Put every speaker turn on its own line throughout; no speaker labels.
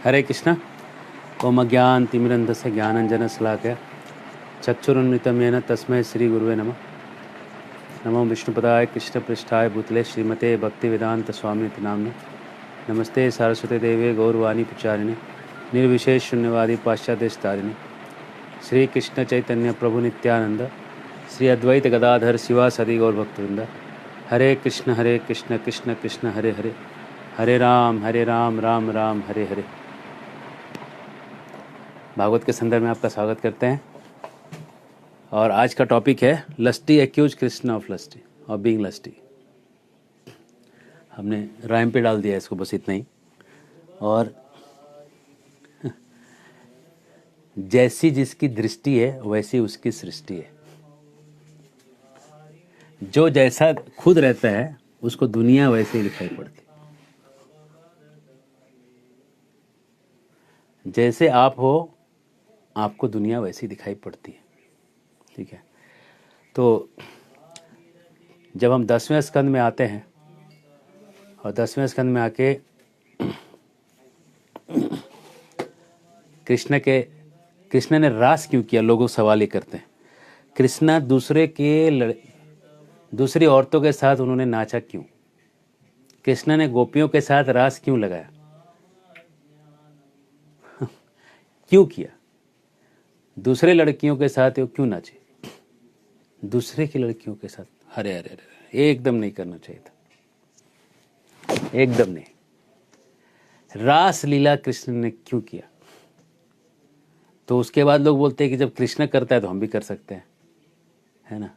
हरे कृष्णा। ओम अज्ञानतिमिरन्धस्य ज्ञानञ्जनशलाकया चक्षुरुन्मिलितं येन तस्मै श्रीगुरुवे नमः। नमो विष्णुपदाय कृष्णपृष्ठाय भूतले श्रीमते भक्तिवेदान्तस्वामिनिति नाम्ने। नमस्ते सरस्वती देवे गौरवाणी प्रचारिणे निर्विशेष शून्यवादी पाश्चात्यदेशतारिणे श्री कृष्ण चैतन्य प्रभु नित्यानंद श्री अद्वैत गदाधर शिवासदि गौर भक्तवृंद। हरे कृष्ण कृष्ण कृष्ण हरे हरे, हरे राम राम राम हरे हरे। भागवत के संदर्भ में आपका स्वागत करते हैं और आज का टॉपिक है lusty accuse Krishna of lusty और बीइंग लस्टी। हमने राइम पे डाल दिया इसको, बस इतना ही। और जैसी जिसकी दृष्टि है वैसी उसकी सृष्टि है। जो जैसा खुद रहता है उसको दुनिया वैसे ही दिखाई पड़ती। जैसे आप हो आपको दुनिया वैसी दिखाई पड़ती है। ठीक है, तो जब हम 10वें स्कंद में आते हैं और 10वें स्कंद में आके कृष्ण ने रास क्यों किया, लोग सवाल ये करते हैं। कृष्णा दूसरी औरतों के साथ उन्होंने नाचा क्यों? कृष्ण ने गोपियों के साथ रास क्यों लगाया? क्यों किया? दूसरे लड़कियों के साथ वो क्यों नाचे? दूसरे की लड़कियों के साथ? अरे अरे अरे, एकदम नहीं करना चाहिए था, एकदम नहीं। रास लीला कृष्ण ने क्यों किया? तो उसके बाद लोग बोलते हैं कि जब कृष्ण करता है तो हम भी कर सकते हैं, है ना।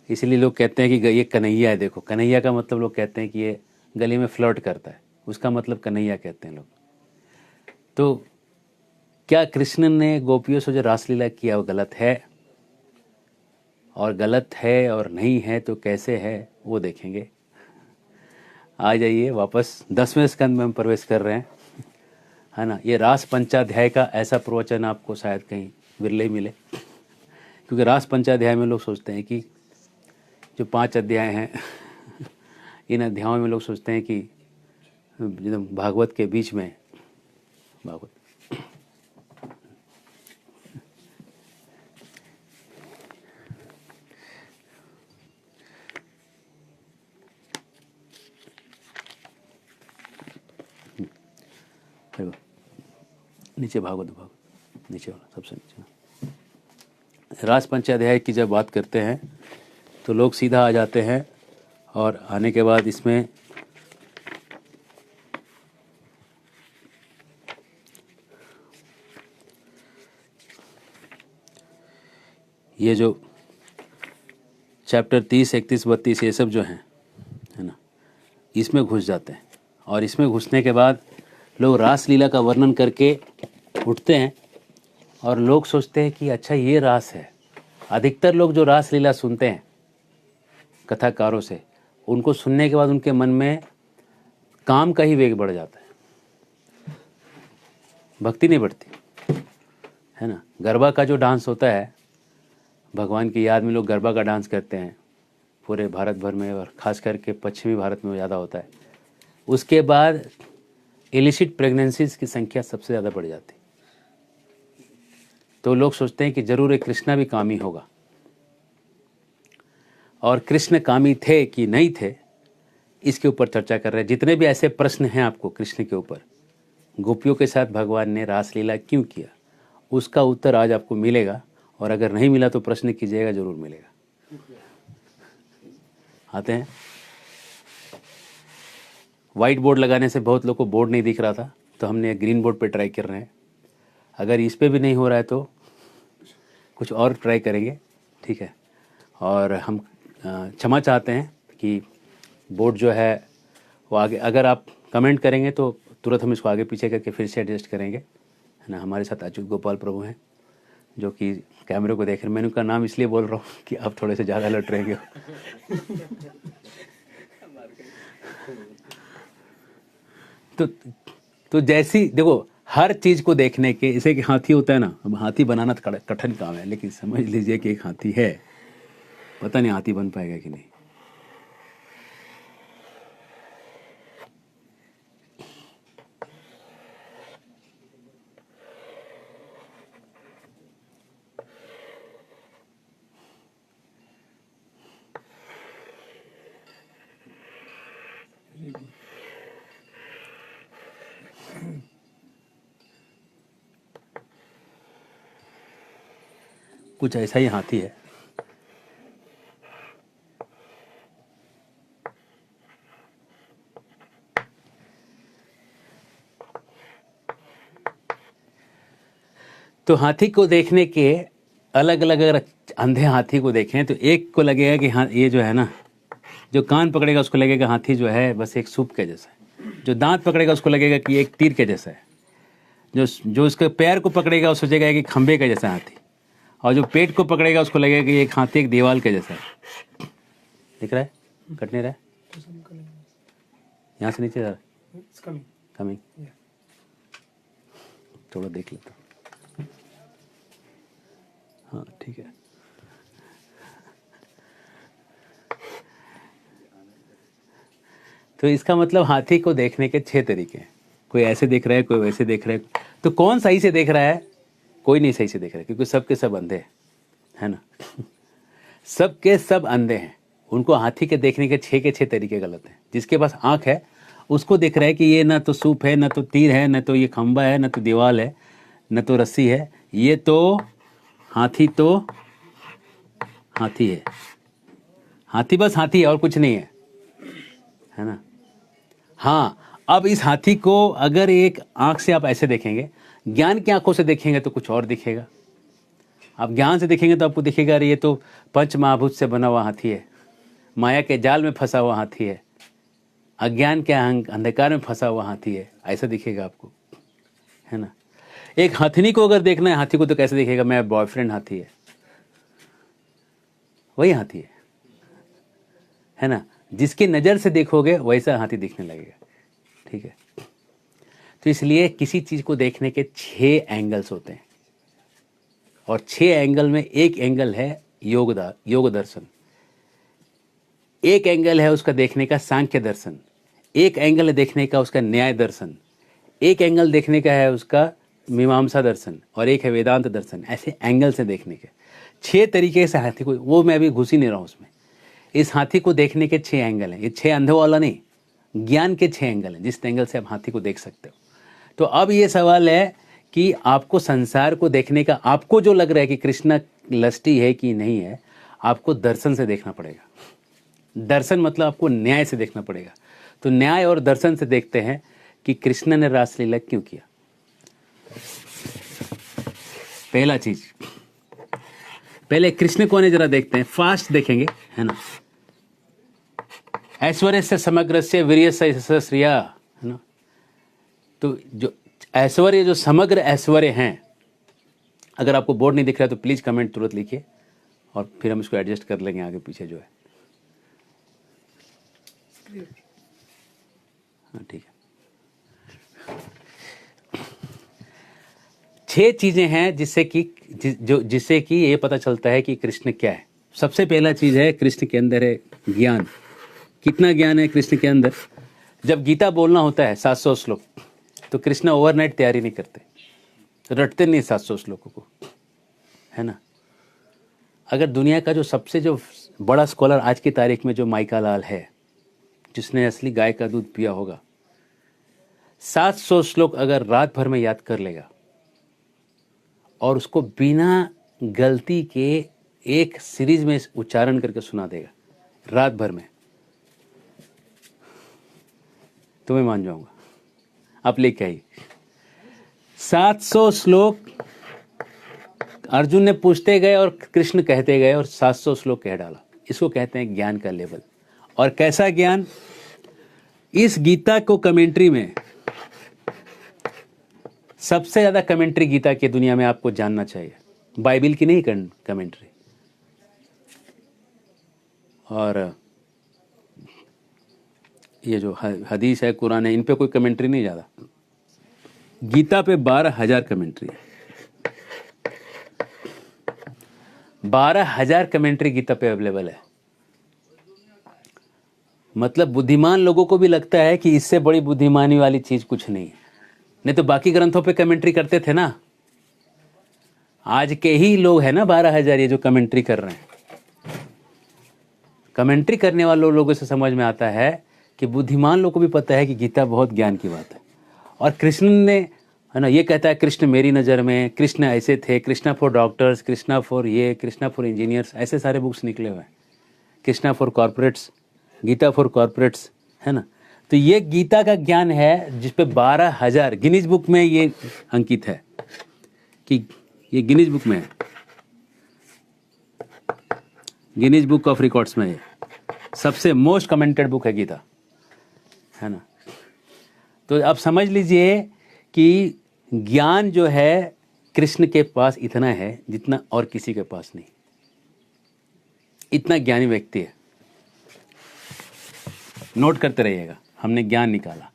इसलिए लोग कहते हैं कि ये कन्हैया है। देखो, कन्हैया का मतलब लोग कहते हैं कि ये गली में फ्लर्ट करता है, उसका मतलब कन्हैया कहते हैं लोग। तो क्या कृष्ण ने गोपियों से जो रासलीला किया वो गलत है? और गलत है और नहीं है तो कैसे है वो देखेंगे। आ जाइए वापस 10वें स्कंद में हम प्रवेश कर रहे हैं, है ना। ये रास पंचाध्याय का ऐसा प्रवचन आपको शायद कहीं विरले ही मिले, क्योंकि रास पंचाध्याय में लोग सोचते हैं कि जो 5 अध्याय हैं इन अध्यायों में लोग सोचते हैं कि भागवत के बीच में भागवत नीचे भागवत नीचे वाला सबसे नीचे। रास पंचाध्याय की जब बात करते हैं तो लोग सीधा आ जाते हैं और आने के बाद इसमें ये जो चैप्टर 30, 31, 32 ये सब जो हैं, है ना, इसमें घुस जाते हैं। और इसमें घुसने के बाद लोग रास लीला का वर्णन करके उठते हैं और लोग सोचते हैं कि अच्छा ये रास है। अधिकतर लोग जो रास लीला सुनते हैं कथाकारों से, उनको सुनने के बाद उनके मन में काम का ही वेग बढ़ जाता है, भक्ति नहीं बढ़ती, है ना। गरबा का जो डांस होता है, भगवान की याद में लोग गरबा का डांस करते हैं पूरे भारत भर में, और ख़ास करके पश्चिमी भारत में ज़्यादा होता है। उसके बाद इलिसिट प्रेगनेंसीज की संख्या सबसे ज़्यादा बढ़ जाती। तो लोग सोचते हैं कि ज़रूर एक कृष्णा भी कामी होगा। और कृष्ण कामी थे कि नहीं थे, इसके ऊपर चर्चा कर रहे हैं। जितने भी ऐसे प्रश्न हैं आपको कृष्ण के ऊपर, गोपियों के साथ भगवान ने रासलीला क्यों किया, उसका उत्तर आज आपको मिलेगा। और अगर नहीं मिला तो प्रश्न कीजिएगा, जरूर मिलेगा। आते हैं। वाइट बोर्ड लगाने से बहुत लोग को बोर्ड नहीं दिख रहा था, तो हमने ग्रीन बोर्ड पे ट्राई कर रहे हैं। अगर इस पे भी नहीं हो रहा है तो कुछ और ट्राई करेंगे, ठीक है। और हम क्षमा चाहते हैं कि बोर्ड जो है वो आगे, अगर आप कमेंट करेंगे तो तुरंत हम इसको आगे पीछे करके फिर से एडजस्ट करेंगे, है ना। हमारे साथ अच्युत गोपाल प्रभु हैं जो कि कैमरे को देख रहे हैं। मैं उनका नाम इसलिए बोल रहा हूँ कि आप थोड़े से ज़्यादा लट रहेंगे। तो जैसी देखो, हर चीज़ को देखने के, जैसे कि हाथी होता है ना, अब हाथी बनाना कठिन काम है, लेकिन समझ लीजिए कि एक हाथी है, पता नहीं हाथी बन पाएगा कि नहीं। कुछ ऐसा ही हाथी है। तो हाथी को देखने के अलग अलग, अगर अंधे हाथी को देखें तो एक को लगेगा कि हाँ ये जो है ना, जो कान पकड़ेगा उसको लगेगा हाथी जो है बस एक सूप के जैसा है। जो दांत पकड़ेगा उसको लगेगा कि एक तीर के जैसा है। जो उसके पैर को पकड़ेगा उसको सोचेगा कि खंबे के जैसा हाथी। और जो पेट को पकड़ेगा उसको लगेगा कि एक हाथी एक दीवार के जैसा है। दिख रहा है? कट नहीं रहा है? यहाँ से नीचे जा रहा है? कमिंग। थोड़ा देख लेता हूँ। हाँ ठीक है। तो इसका मतलब हाथी को देखने के 6 तरीके हैं। कोई ऐसे देख रहा है, कोई वैसे देख रहा है। तो कौन सही से देख रहा है? कोई नहीं सही से देख रहा है, क्योंकि सबके सब अंधे हैं, है ना। सबके सब अंधे हैं। उनको हाथी के देखने के 6 के 6 तरीके गलत हैं। जिसके पास आंख है उसको दिख रहा है कि ये ना तो सूप है, ना तो तीर है, ना तो ये खंबा है, ना तो दीवाल है, ना तो रस्सी है। ये तो हाथी है। हाथी बस हाथी है और कुछ नहीं है ना। हाँ, अब इस हाथी को अगर एक आंख से आप ऐसे देखेंगे, ज्ञान की आंखों से देखेंगे तो कुछ और दिखेगा। आप ज्ञान से देखेंगे तो आपको दिखेगा अरे ये तो पंच महाभूत से बना हुआ हाथी है, माया के जाल में फंसा हुआ हाथी है, अज्ञान के अंधकार में फंसा हुआ हाथी है, ऐसा दिखेगा आपको, है ना। एक हथनी को अगर देखना है हाथी को तो कैसे दिखेगा? मेरा बॉयफ्रेंड हाथी वही हाथी है ना। जिसकी नज़र से देखोगे वैसा हाथी दिखने लगेगा, ठीक है। तो इसलिए किसी चीज़ को देखने के 6 एंगल्स होते हैं, और 6 एंगल में एक एंगल है योग दर्शन, एक एंगल है उसका देखने का सांख्य दर्शन, एक एंगल है देखने का उसका न्याय दर्शन, एक एंगल देखने का है उसका मीमांसा दर्शन, और एक है वेदांत दर्शन। ऐसे एंगल से देखने के 6 तरीके से हाथी को, वो मैं अभी घुस ही नहीं रहा हूँ उसमें। इस हाथी को देखने के 6 एंगल हैं। ये 6 अंधों वाला नहीं, ज्ञान के 6 एंगल हैं, जिस एंगल से आप हाथी को देख सकते हो। तो अब ये सवाल है कि आपको संसार को देखने का, आपको जो लग रहा है कि कृष्णा लस्टी है कि नहीं है, आपको दर्शन से देखना पड़ेगा। दर्शन मतलब आपको न्याय से देखना पड़ेगा। तो न्याय और दर्शन से देखते हैं कि कृष्ण ने रासलीला क्यों किया। पहला चीज, पहले कृष्ण कौन है जरा देखते हैं, फास्ट देखेंगे, है ना। ऐश्वर्य से समग्र से वीर्य से श्रिया, है ना। तो जो ऐश्वर्य, जो समग्र ऐश्वर्य हैं, अगर आपको बोर्ड नहीं दिख रहा है तो प्लीज कमेंट तुरंत लिखिए और फिर हम इसको एडजस्ट कर लेंगे आगे पीछे जो है। हाँ ठीक है। 6 चीजें हैं जिससे कि ये पता चलता है कि कृष्ण क्या है। सबसे पहला चीज है कृष्ण के अंदर है ज्ञान। कितना ज्ञान है कृष्ण के अंदर? जब गीता बोलना होता है 700 श्लोक, तो कृष्ण ओवरनाइट तैयारी नहीं करते, रटते नहीं 700 श्लोकों को, है ना। अगर दुनिया का जो सबसे जो बड़ा स्कॉलर आज की तारीख में जो माइका लाल है, जिसने असली गाय का दूध पिया होगा, 700 श्लोक अगर रात भर में याद कर लेगा और उसको बिना गलती के एक सीरीज में उच्चारण करके सुना देगा रात भर में, तो मैं मान जाऊंगा। आप लेके आइए 700 श्लोक। अर्जुन ने पूछते गए और कृष्ण कहते गए और 700 श्लोक कह डाला। इसको कहते हैं ज्ञान का लेवल। और कैसा ज्ञान? इस गीता को कमेंट्री में सबसे ज्यादा कमेंट्री गीता की दुनिया में आपको जानना चाहिए, बाइबल की नहीं कमेंट्री। और ये जो हदीस है, कुरान है, इन पे कोई कमेंट्री नहीं ज्यादा। गीता पे 12,000 कमेंट्री है। 12,000 कमेंट्री गीता पे अवेलेबल है। मतलब बुद्धिमान लोगों को भी लगता है कि इससे बड़ी बुद्धिमानी वाली चीज कुछ नहीं है। नहीं तो बाकी ग्रंथों पे कमेंट्री करते थे ना। आज के ही लोग हैं ना 12,000 ये जो कमेंट्री कर रहे हैं। कमेंट्री करने वाले लोगों से समझ में आता है कि बुद्धिमान लोगों को भी पता है कि गीता बहुत ज्ञान की बात है। और कृष्ण ने, है ना, ये कहता है कृष्ण मेरी नज़र में, कृष्ण ऐसे थे, Krishna for doctors, Krishna for ये, कृष्णा फॉर इंजीनियर्स, ऐसे सारे बुक्स निकले हुए हैं। Krishna for corporates, Gita for corporates, है ना। तो ये गीता का ज्ञान है जिस पे 12,000 गिनीज बुक में ये अंकित है, कि ये गिनीज बुक में है, गिनीज बुक ऑफ रिकॉर्ड्स में है, सबसे मोस्ट कमेंटेड बुक है गीता, है ना। तो अब समझ लीजिए कि ज्ञान जो है कृष्ण के पास इतना है जितना और किसी के पास नहीं, इतना ज्ञानी व्यक्ति है। नोट करते रहिएगा, हमने ज्ञान निकाला।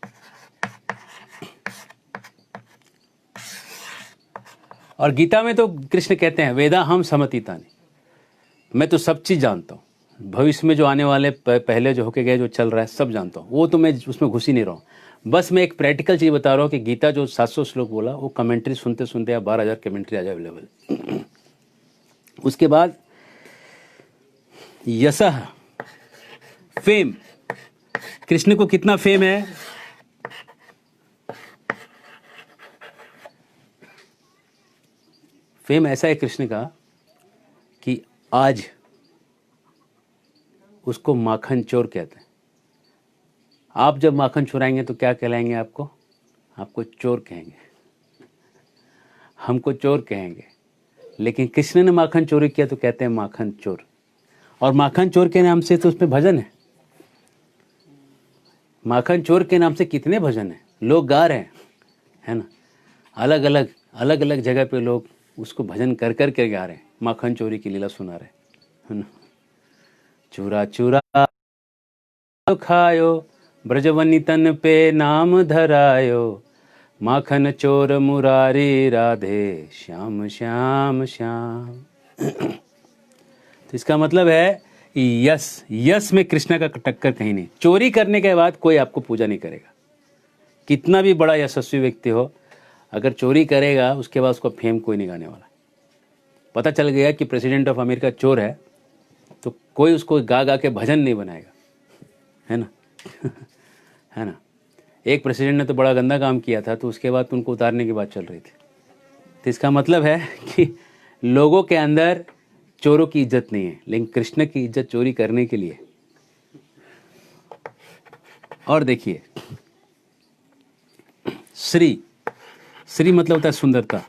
और गीता में तो कृष्ण कहते हैं वेदा हम समतीतानि, मैं तो सब चीज़ जानता हूँ, भविष्य में जो आने वाले पहले जो होके गए, जो चल रहा है सब जानता हूँ, वो तो मैं उसमें घुस ही नहीं रहा हूँ। बस मैं एक प्रैक्टिकल चीज़ बता रहा हूँ कि गीता जो 700 श्लोक बोला, वो कमेंट्री सुनते सुनते आप 12,000 कमेंट्री आ जाए अवेलेबल। उसके बाद यशः, फेम, कृष्ण को कितना फेम है? फेम ऐसा है कृष्ण का कि आज उसको माखन चोर कहते हैं। आप जब माखन चुराएंगे तो क्या कहलाएंगे? आपको चोर कहेंगे, हमको चोर कहेंगे। लेकिन कृष्ण ने माखन चोरी किया तो कहते हैं माखन चोर। और माखन चोर के नाम से तो उसमें भजन है, माखन चोर के नाम से कितने भजन हैं, लोग गा रहे हैं, है ना। अलग अलग जगह पे लोग उसको भजन कर कर के गा रहे हैं, माखन चोरी की लीला सुना रहे, है ना। चूरा चूरा खायो, ब्रजवनी तन पे नाम धरायो, माखन चोर मुरारी राधे श्याम श्याम श्याम। तो इसका मतलब है कि यस में कृष्ण का टक्कर कहीं नहीं। चोरी करने के बाद कोई आपको पूजा नहीं करेगा, कितना भी बड़ा यशस्वी व्यक्ति हो, अगर चोरी करेगा उसके बाद उसको फेम कोई नहीं गाने वाला। पता चल गया कि प्रेसिडेंट ऑफ अमेरिका चोर है तो कोई उसको गा गा के भजन नहीं बनाएगा, है ना। है ना। एक प्रेसिडेंट ने तो बड़ा गंदा काम किया था, तो उसके बाद उनको उतारने की बात चल रही थी। तो इसका मतलब है कि लोगों के अंदर चोरों की इज्जत नहीं है, लेकिन कृष्ण की इज्जत चोरी करने के लिए। और देखिए, श्री मतलब होता है सुंदरता,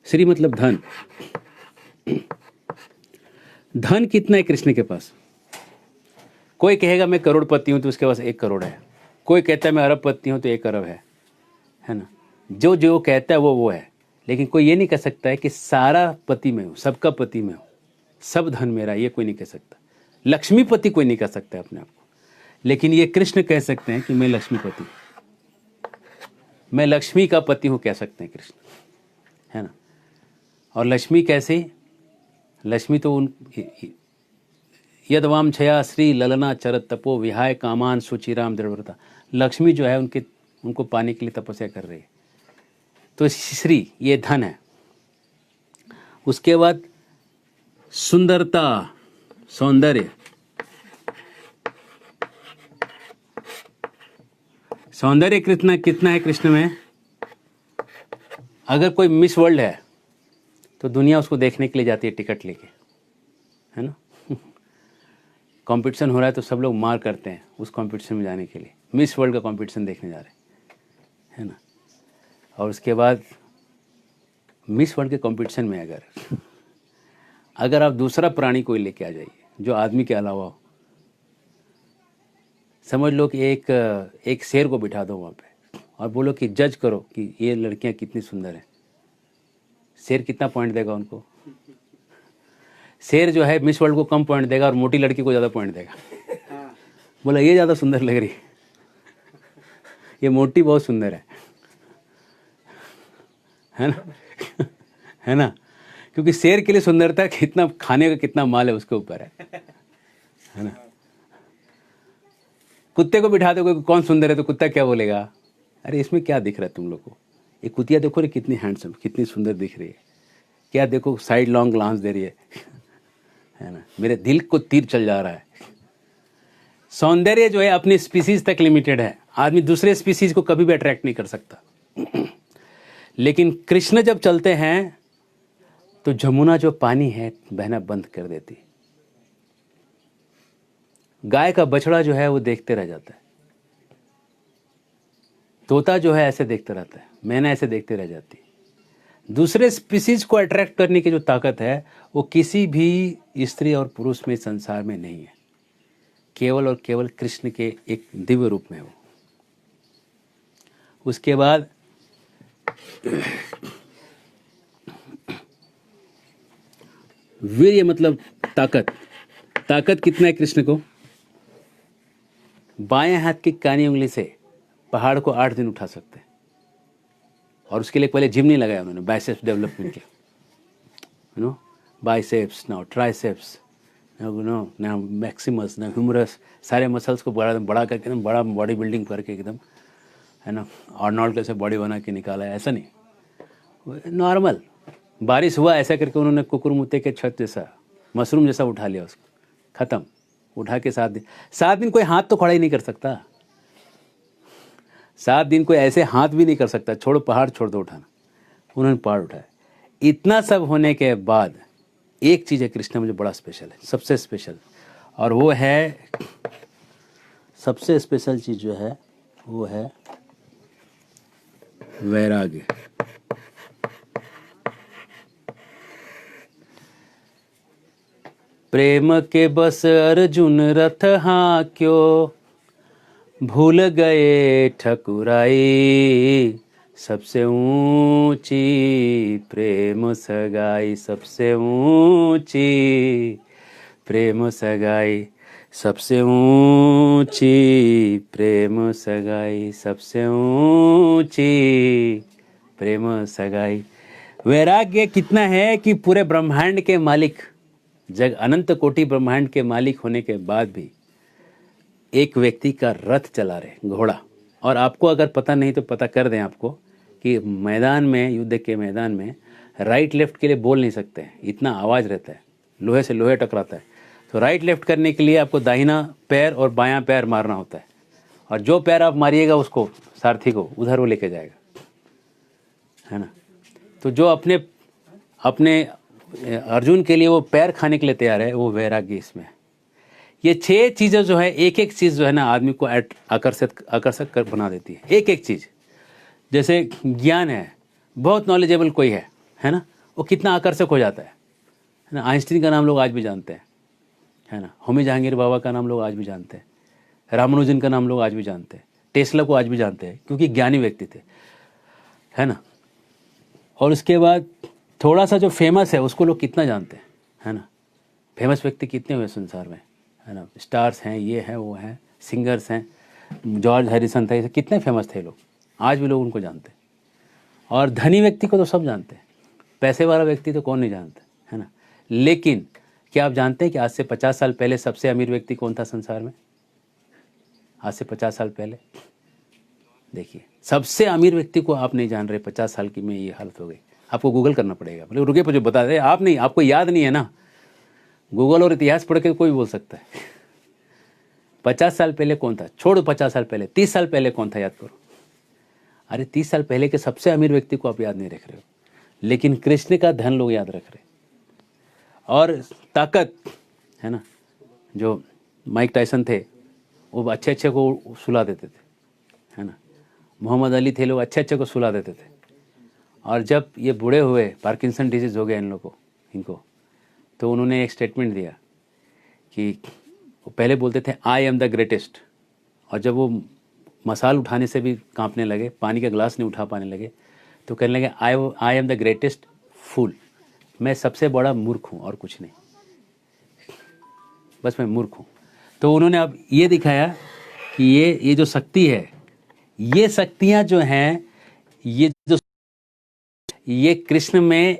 श्री मतलब धन। धन कितना है कृष्ण के पास? कोई कहेगा मैं करोड़पति हूं तो उसके पास 1 करोड़ है, कोई कहता है मैं अरबपति हूं तो 1 अरब है ना। जो जो कहता है वो है, लेकिन कोई ये नहीं कह सकता है कि सारा पति में हूं, सबका पति में हूं, सब धन मेरा, ये कोई नहीं कह सकता। लक्ष्मीपति कोई नहीं कह सकता अपने आप को, लेकिन ये कृष्ण कह सकते हैं कि मैं लक्ष्मीपति, मैं लक्ष्मी का पति हूं, कह सकते हैं कृष्ण, है ना। और लक्ष्मी कैसे? लक्ष्मी तो उन यदवाम छया श्री ललना चरत तपो विहाय कामान सुचिराम दृढ़व्रता। लक्ष्मी जो है उनको पाने के लिए तपस्या कर रही है। तो श्री ये धन है। उसके बाद सुंदरता, सौंदर्य। सौंदर्य कितना है कृष्ण में? अगर कोई मिस वर्ल्ड है तो दुनिया उसको देखने के लिए जाती है टिकट लेके, है ना। कंपटीशन हो रहा है तो सब लोग मार करते हैं उस कंपटीशन में जाने के लिए, मिस वर्ल्ड का कंपटीशन देखने जा रहे हैं, है ना। और उसके बाद मिस वर्ल्ड के कंपटीशन में अगर आप दूसरा प्राणी कोई लेके आ जाइए जो आदमी के अलावा हो, समझ लो कि एक शेर को बिठा दो वहाँ पे और बोलो कि जज करो कि ये लड़कियाँ कितनी सुंदर हैं, शेर कितना पॉइंट देगा उनको? शेर जो है मिस वर्ल्ड को कम पॉइंट देगा और मोटी लड़की को ज़्यादा पॉइंट देगा। बोला ये ज़्यादा सुंदर लग रही है, ये मोटी बहुत सुंदर है ना। है ना, क्योंकि शेर के लिए सुंदरता कितना खाने का कितना माल है उसके ऊपर है ना। कुत्ते को बिठा दो कौन सुंदर है तो कुत्ता क्या बोलेगा? अरे इसमें क्या दिख रहा है तुम लोग को? ये कुतिया देखो रे कितनी हैंडसम, कितनी सुंदर दिख रही है, क्या देखो साइड लॉन्ग ग्लांस दे रही है, है ना, मेरे दिल को तीर चल जा रहा है। सौंदर्य जो है अपनी स्पीसीज तक लिमिटेड है, आदमी दूसरे स्पीसीज को कभी भी अट्रैक्ट नहीं कर सकता। लेकिन कृष्ण जब चलते हैं तो जमुना जो पानी है बहना बंद कर देती। गाय का बछड़ा जो है वो देखते रह जाता है, तोता जो है ऐसे देखते रहता है, मैना ऐसे देखते रह जाती। दूसरे स्पीसीज को अट्रैक्ट करने की जो ताकत है वो किसी भी स्त्री और पुरुष में संसार में नहीं है, केवल और केवल कृष्ण के एक दिव्य रूप में हो। उसके बाद वीर्य मतलब ताकत। ताकत कितना है कृष्ण को? बाएं हाथ की कानी उंगली से पहाड़ को 8 दिन उठा सकते हैं। और उसके लिए पहले जिम नहीं लगाया उन्होंने, बाइसेप्स डेवलपमेंट के, you know, biceps, now triceps, now maximus, now humerus, सारे मसल्स को बड़ा बड़ा करके एकदम बड़ा बॉडी बिल्डिंग करके एकदम, है ना, आर्नोल्ड कैसे बॉडी बना के निकाला है, ऐसा नहीं, नॉर्मल। बारिश हुआ ऐसा करके उन्होंने कुकुरमुत्ते के छत जैसा, मशरूम जैसा उठा लिया उसको, ख़त्म। उठा के 7 दिन कोई हाथ तो खड़ा ही नहीं कर सकता। 7 दिन कोई ऐसे हाथ भी नहीं कर सकता, छोड़ो पहाड़ छोड़ दो उठाना, उन्होंने पहाड़ उठाया। इतना सब होने के बाद एक चीज़ है कृष्ण में जो बड़ा स्पेशल है, सबसे स्पेशल, और वो है, सबसे स्पेशल चीज़ जो है वो है वैराग्य। प्रेम के बस अर्जुन रथ हाँक्यो, भूल गए ठकुराई, सबसे ऊंची प्रेम सगाई, सबसे ऊंची प्रेम सगाई, सबसे ऊंची प्रेम सगाई, सबसे ऊंची प्रेम सगाई। वैराग्य कितना है कि पूरे ब्रह्मांड के मालिक, जग अनंत कोटि ब्रह्मांड के मालिक होने के बाद भी एक व्यक्ति का रथ चला रहे, घोड़ा। और आपको अगर पता नहीं तो पता कर दें आपको कि मैदान में, युद्ध के मैदान में राइट लेफ्ट के लिए बोल नहीं सकते हैं, इतना आवाज़ रहता है, लोहे से लोहे टकराता है। तो राइट लेफ्ट करने के लिए आपको दाहिना पैर और बायां पैर मारना होता है, और जो पैर आप मारिएगा उसको, सारथी को, उधर वो लेके जाएगा, है ना। तो जो अपने अपने अर्जुन के लिए वो पैर खाने के लिए तैयार है, वो वैराग्य इसमें है। ये 6 चीज़ें जो है, एक एक चीज़ जो है ना आदमी को आकर्षक कर बना देती है, एक एक चीज़। जैसे ज्ञान है, बहुत नॉलेजेबल कोई है ना, वो कितना आकर्षक हो जाता है ना। आइंस्टीन का नाम लोग आज भी जानते हैं, है ना। होमी जहांगीर बाबा का नाम लोग आज भी जानते हैं, रामानुजन का नाम लोग आज भी जानते हैं, टेस्ला को आज भी जानते हैं, क्योंकि ज्ञानी व्यक्ति थे, है ना। और उसके बाद थोड़ा सा जो फेमस है उसको लोग कितना जानते हैं, है ना। फेमस व्यक्ति कितने हुए संसार में, है ना। स्टार्स हैं, ये हैं, वो हैं, सिंगर्स हैं, जॉर्ज हैरिसन थे, कितने फेमस थे लोग, आज भी लोग उनको जानते हैं। और धनी व्यक्ति को तो सब जानते हैं, पैसे वाला व्यक्ति तो कौन नहीं जानता, है ना। लेकिन क्या आप जानते हैं कि आज से 50 साल पहले सबसे अमीर व्यक्ति कौन था संसार में? आज से 50 साल पहले देखिए, सबसे अमीर व्यक्ति को आप नहीं जान रहे, 50 साल की में ये हालत हो गई। आपको गूगल करना पड़ेगा, बोले रुके पर जो बता दे आप, नहीं, आपको याद नहीं है ना, गूगल और इतिहास पढ़ के कोई बोल सकता है। 50 साल पहले कौन था, छोड़ो 50 साल पहले, 30 साल पहले कौन था, याद करो। अरे 30 साल पहले के सबसे अमीर व्यक्ति को आप याद नहीं रख रहे हो, लेकिन कृष्ण का धन लोग याद रख रहे। और ताकत, है ना, जो माइक टायसन थे वो अच्छे अच्छे को सुला देते थे, है ना। मोहम्मद अली थे, लोग अच्छे अच्छे को सुला देते थे। और जब ये बूढ़े हुए, पार्किंसन डिजीज़ हो गया इन लोगों को, इनको, तो उन्होंने एक स्टेटमेंट दिया कि वो पहले बोलते थे आई एम द ग्रेटेस्ट, और जब वो मसाल उठाने से भी कांपने लगे, पानी का ग्लास नहीं उठा पाने लगे, तो कहने लगे आई एम द ग्रेटेस्ट फूल, मैं सबसे बड़ा मूर्ख हूँ और कुछ नहीं, बस मैं मूर्ख हूँ। तो उन्होंने अब ये दिखाया कि ये जो शक्ति है, ये शक्तियाँ जो हैं, ये कृष्ण में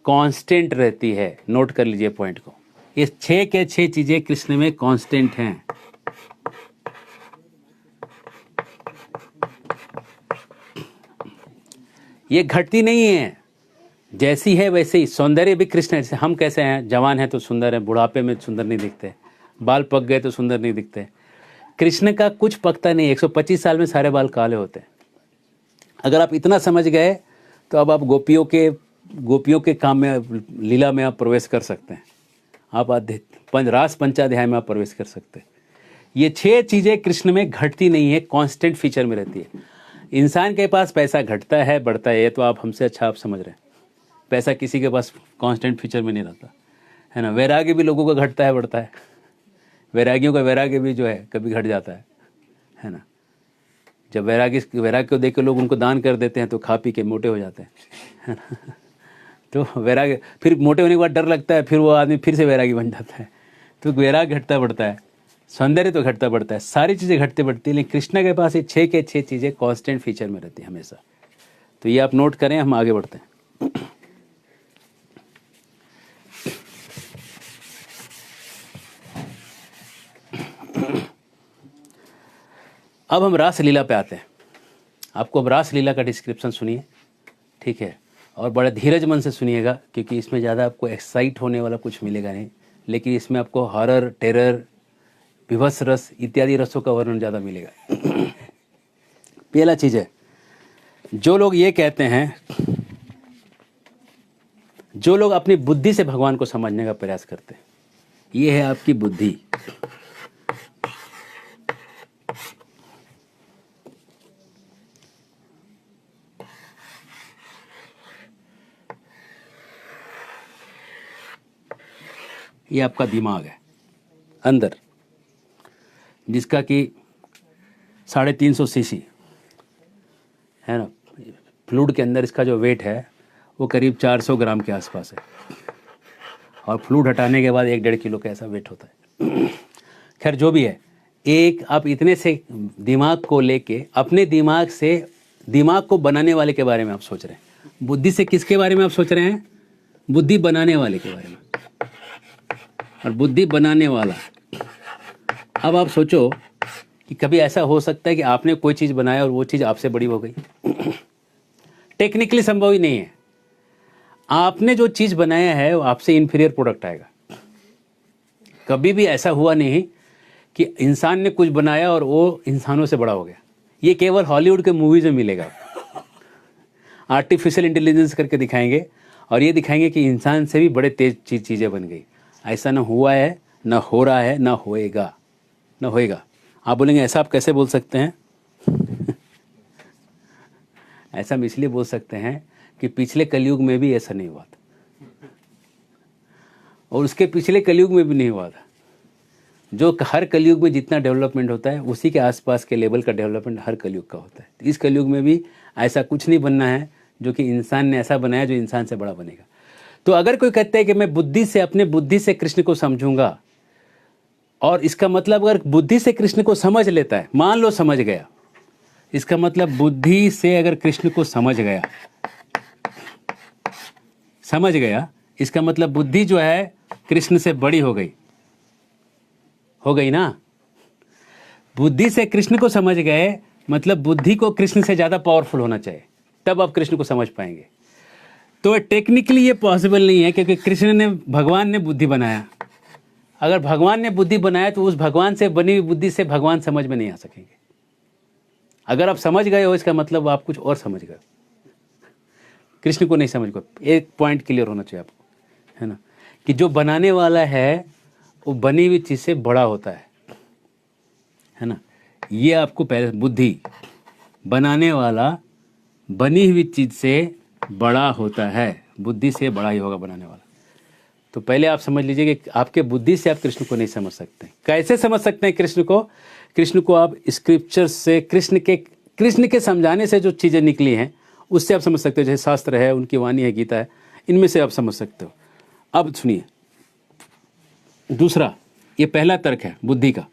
कांस्टेंट रहती है। नोट कर लीजिए पॉइंट को, ये 6 के 6 चीजें कृष्ण में कांस्टेंट हैं। ये घटती नहीं है, जैसी है वैसे ही सौंदर्य भी कृष्ण है। जैसे हम कैसे हैं, जवान हैं तो सुंदर है, बुढ़ापे में सुंदर नहीं दिखते, बाल पक गए तो सुंदर नहीं दिखते। कृष्ण का कुछ पकता नहीं, 125 साल में सारे बाल काले होते हैं। अगर आप इतना समझ गए तो अब आप गोपियों के काम में, लीला में आप प्रवेश कर सकते हैं। आप रास पंचाध्याय में आप प्रवेश कर सकते हैं। ये 6 चीज़ें कृष्ण में घटती नहीं है, कांस्टेंट फीचर में रहती है। इंसान के पास पैसा घटता है बढ़ता है, ये तो आप हमसे अच्छा आप समझ रहे हैं। पैसा किसी के पास कांस्टेंट फीचर में नहीं रहता है ना। वैराग्य भी लोगों का घटता है बढ़ता है। वैरागियों का वैराग्य भी जो है कभी घट जाता है ना। जब वैराग्य को देख के लोग उनको दान कर देते हैं तो खा पी के मोटे हो जाते हैं, है ना। तो वैराग्य, फिर मोटे होने के बाद डर लगता है, फिर वो आदमी फिर से वैरागी बन जाता है। तो वैराग्य घटता बढ़ता है, सौंदर्य तो घटता बढ़ता है, सारी चीज़ें घटते बढ़ती है। लेकिन कृष्णा के पास ये 6 के 6 चीज़ें कांस्टेंट फीचर में रहती है हमेशा। तो ये आप नोट करें, हम आगे बढ़ते हैं। अब हम रासलीला पे आते हैं। आपको अब रासलीला का डिस्क्रिप्शन सुनिए, ठीक है, और बड़ा धीरज मन से सुनिएगा, क्योंकि इसमें ज़्यादा आपको एक्साइट होने वाला कुछ मिलेगा नहीं, लेकिन इसमें आपको हॉरर, टेरर, विभत्स रस इत्यादि रसों का वर्णन ज़्यादा मिलेगा। पहला चीज़ है, जो लोग ये कहते हैं, जो लोग अपनी बुद्धि से भगवान को समझने का प्रयास करते हैं, ये है आपकी बुद्धि। ये आपका दिमाग है अंदर, जिसका कि 350 सीसी है ना। फ्लूइड के अंदर इसका जो वेट है वो करीब 400 ग्राम के आसपास है, और फ्लूइड हटाने के बाद 1-1.5 किलो का ऐसा वेट होता है। खैर जो भी है, एक आप इतने से दिमाग को लेके अपने दिमाग से दिमाग को बनाने वाले के बारे में आप सोच रहे हैं। बुद्धि से किसके बारे में आप सोच रहे हैं? बुद्धि बनाने वाले के बारे में। और बुद्धि बनाने वाला, अब आप सोचो कि कभी ऐसा हो सकता है कि आपने कोई चीज़ बनाया और वो चीज़ आपसे बड़ी हो गई? टेक्निकली संभव ही नहीं है। आपने जो चीज़ बनाया है वो आपसे इन्फीरियर प्रोडक्ट आएगा। कभी भी ऐसा हुआ नहीं कि इंसान ने कुछ बनाया और वो इंसानों से बड़ा हो गया। ये केवल हॉलीवुड के मूवीज में मिलेगा। आर्टिफिशियल इंटेलिजेंस करके दिखाएंगे और ये दिखाएंगे कि इंसान से भी बड़े तेज चीज़ें बन गई। ऐसा ना हुआ है, ना हो रहा है, ना होएगा, ना होएगा। आप बोलेंगे ऐसा आप कैसे बोल सकते हैं? ऐसा हम इसलिए बोल सकते हैं कि पिछले कलयुग में भी ऐसा नहीं हुआ था, और उसके पिछले कलयुग में भी नहीं हुआ था। जो हर कलयुग में जितना डेवलपमेंट होता है उसी के आसपास के लेवल का डेवलपमेंट हर कलयुग का होता है। तो इस कलयुग में भी ऐसा कुछ नहीं बनना है जो कि इंसान ने ऐसा बनाया जो इंसान से बड़ा बनेगा। तो अगर कोई कहता है कि मैं बुद्धि से, अपने बुद्धि से कृष्ण को समझूंगा, और इसका मतलब अगर बुद्धि से कृष्ण को समझ लेता है, मान लो समझ गया, इसका मतलब बुद्धि से अगर कृष्ण को समझ गया, इसका मतलब बुद्धि जो है कृष्ण से बड़ी हो गई ना। बुद्धि से कृष्ण को समझ गए मतलब बुद्धि को कृष्ण से ज्यादा पावरफुल होना चाहिए, तब आप कृष्ण को समझ पाएंगे। तो टेक्निकली ये पॉसिबल नहीं है, क्योंकि भगवान ने बुद्धि बनाया। अगर भगवान ने बुद्धि बनाया तो उस भगवान से बनी हुई बुद्धि से भगवान समझ में नहीं आ सकेंगे। अगर आप समझ गए हो इसका मतलब आप कुछ और समझ गए, कृष्ण को नहीं समझ गए। एक पॉइंट क्लियर होना चाहिए आपको, है ना, कि जो बनाने वाला है वो बनी हुई चीज से बड़ा होता है ना। ये आपको पहले, बुद्धि बनाने वाला बनी हुई चीज से बड़ा होता है, बुद्धि से बड़ा ही होगा बनाने वाला। तो पहले आप समझ लीजिए कि आपके बुद्धि से आप कृष्ण को नहीं समझ सकते। कैसे समझ सकते हैं कृष्ण को? कृष्ण को आप स्क्रिप्चर से, कृष्ण के समझाने से जो चीज़ें निकली हैं उससे आप समझ सकते हो। जैसे शास्त्र है, उनकी वाणी है, गीता है, इनमें से आप समझ सकते हो। अब सुनिए दूसरा, ये पहला तर्क है बुद्धि का।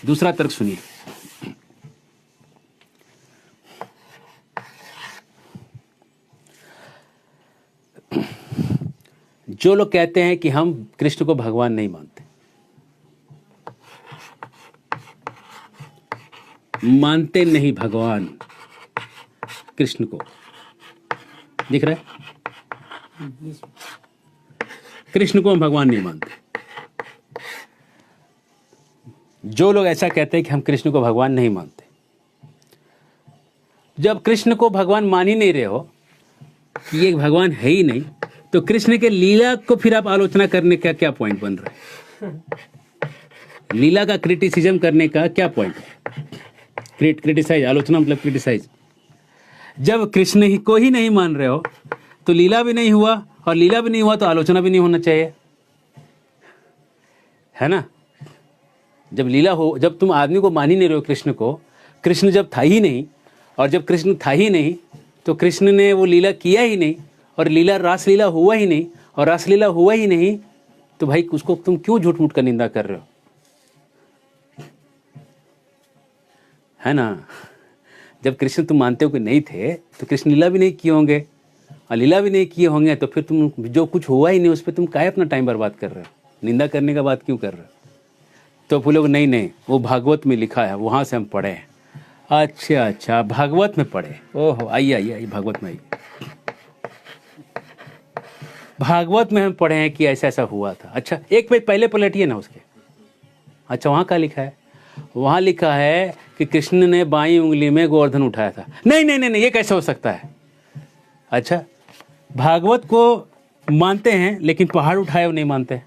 दूसरा तर्क सुनिए, जो लोग कहते हैं कि हम कृष्ण को भगवान नहीं मानते, मानते नहीं भगवान कृष्ण को, दिख रहा है? कृष्ण को हम भगवान नहीं मानते। जो लोग ऐसा कहते हैं कि हम कृष्ण को भगवान नहीं मानते, जब कृष्ण को भगवान मान ही नहीं रहे हो कि ये भगवान है ही नहीं, तो कृष्ण के लीला को फिर आप आलोचना करने का क्या पॉइंट बन रहा है? लीला का क्रिटिसिज्म करने का क्या पॉइंट है? क्रिटिसाइज, आलोचना मतलब क्रिटिसाइज। जब कृष्ण ही को ही नहीं मान रहे हो तो लीला भी नहीं हुआ, और लीला भी नहीं हुआ तो आलोचना भी नहीं होना चाहिए, है ना? जब लीला हो, जब तुम आदमी को मान ही नहीं रहे हो कृष्ण को, कृष्ण जब था ही नहीं, और जब कृष्ण था ही नहीं तो कृष्ण ने वो लीला किया ही नहीं, और लीला रासलीला हुआ ही नहीं, और रासलीला हुआ ही नहीं, तो भाई उसको तुम क्यों झूठ मूठ का निंदा कर रहे हो, है ना? जब कृष्ण तुम मानते हो कि नहीं थे तो कृष्ण लीला भी नहीं किए होंगे, और लीला भी नहीं किए होंगे तो फिर तुम जो कुछ हुआ ही नहीं उस पर तुम काहे अपना टाइम बर्बाद कर रहे हो, निंदा करने का बात क्यों कर रहे हो? तो बोलोगे नहीं नहीं वो भागवत में लिखा है, वहाँ से हम पढ़े हैं। अच्छा अच्छा, भागवत में पढ़े? ओहो, आइए आइए आइए, भागवत में आइए। भागवत में हम पढ़े हैं कि ऐसा ऐसा हुआ था। अच्छा, एक पेज पहले पलटिए ना उसके। अच्छा, वहाँ क्या लिखा है? वहाँ लिखा है कि कृष्ण ने बाईं उंगली में गोवर्धन उठाया था। नहीं नहीं नहीं नहीं, ये कैसे हो सकता है? अच्छा, भागवत को मानते हैं लेकिन पहाड़ उठाए वो नहीं मानते।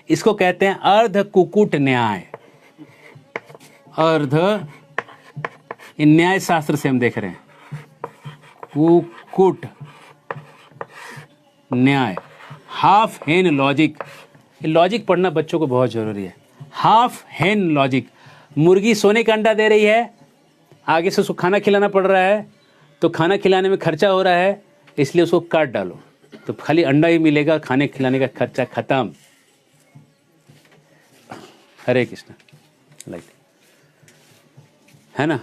इसको कहते हैं अर्ध कुकुट न्याय। अर्ध, न्याय शास्त्र से हम देख रहे हैं, कुकुट न्याय, हाफ हेन लॉजिक। लॉजिक पढ़ना बच्चों को बहुत जरूरी है। हाफ हेन लॉजिक, मुर्गी सोने का अंडा दे रही है, आगे से उसको खाना खिलाना पड़ रहा है, तो खाना खिलाने में खर्चा हो रहा है, इसलिए उसको काट डालो तो खाली अंडा ही मिलेगा, खाने खिलाने का खर्चा खत्म। हरे कृष्ण, लाइक, है ना?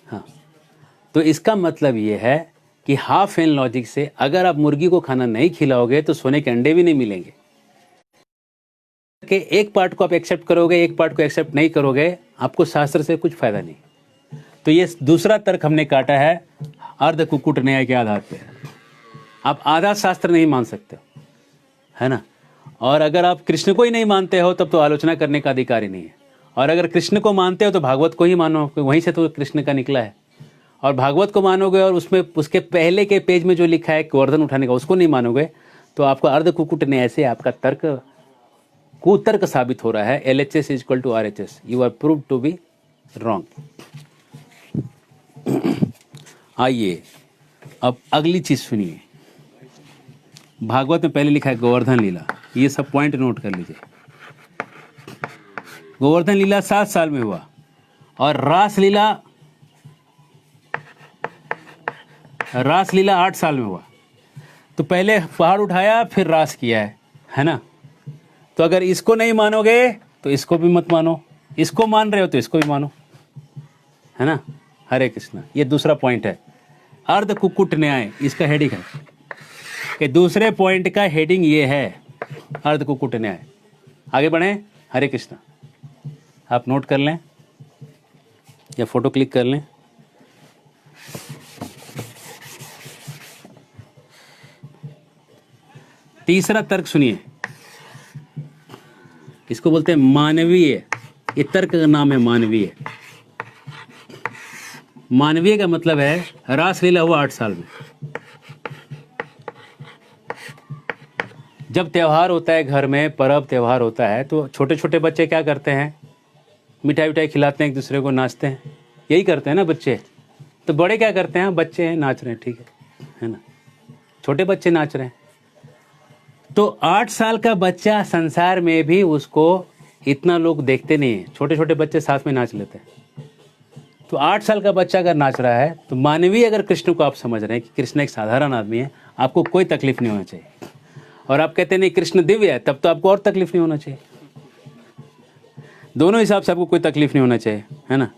हाँ, तो इसका मतलब ये है कि हाफ एन लॉजिक से अगर आप मुर्गी को खाना नहीं खिलाओगे तो सोने के अंडे भी नहीं मिलेंगे। कि एक पार्ट को आप एक्सेप्ट करोगे, एक पार्ट को एक्सेप्ट नहीं करोगे, आपको शास्त्र से कुछ फायदा नहीं। तो ये दूसरा तर्क हमने काटा है अर्ध कुकुट न्याय के आधार पे। आप आधा शास्त्र नहीं मान सकते, है ना? और अगर आप कृष्ण को ही नहीं मानते हो तब तो आलोचना करने का अधिकार ही नहीं है। और अगर कृष्ण को मानते हो तो भागवत को ही मानो, वहीं से तो कृष्ण का निकला है। और भागवत को मानोगे और उसमें उसके पहले के पेज में जो लिखा है गोवर्धन उठाने का, उसको नहीं मानोगे, तो आपका अर्ध कुकुट न्याय से आपका तर्क कुतर्क साबित हो रहा है। LHS is equal to RHS, you are prove to be wrong. आइए अब अगली चीज सुनिए। भागवत में पहले लिखा है गोवर्धन लीला, ये सब पॉइंट नोट कर लीजिए। गोवर्धन लीला 7 साल में हुआ, और रासलीला 8 साल में हुआ। तो पहले पहाड़ उठाया फिर रास किया है ना? तो अगर इसको नहीं मानोगे तो इसको भी मत मानो, इसको मान रहे हो तो इसको भी मानो, है ना? हरे कृष्णा, ये दूसरा पॉइंट है अर्ध कुकुट न्याय, इसका हेडिंग है कि दूसरे पॉइंट का हेडिंग ये है अर्ध कुकुट न्याय। आगे बढ़े। हरे कृष्णा, आप नोट कर लें या फोटो क्लिक कर लें। तीसरा तर्क सुनिए, इसको बोलते हैं मानवीय। ये तर्क का नाम है मानवीय। मानवीय का मतलब है रासलीला हुआ 8 साल में। जब त्योहार होता है घर में, पर्व त्योहार होता है, तो छोटे छोटे बच्चे क्या करते हैं? मिठाई विठाई खिलाते हैं एक दूसरे को, नाचते हैं, यही करते हैं ना बच्चे। तो बड़े क्या करते हैं? बच्चे हैं, नाच रहे हैं, ठीक है ना? छोटे बच्चे नाच रहे हैं, तो 8 साल का बच्चा संसार में भी उसको इतना लोग देखते नहीं है, छोटे छोटे बच्चे साथ में नाच लेते हैं। तो 8 साल का बच्चा अगर नाच रहा है तो मानवीय अगर कृष्ण को आप समझ रहे हैं कि कृष्ण एक साधारण आदमी है, आपको कोई तकलीफ नहीं होना चाहिए। और आप कहते हैं नहीं कृष्ण दिव्य है, तब तो आपको और तकलीफ नहीं होना चाहिए। दोनों हिसाब से आपको कोई तकलीफ नहीं होना चाहिए, है ना?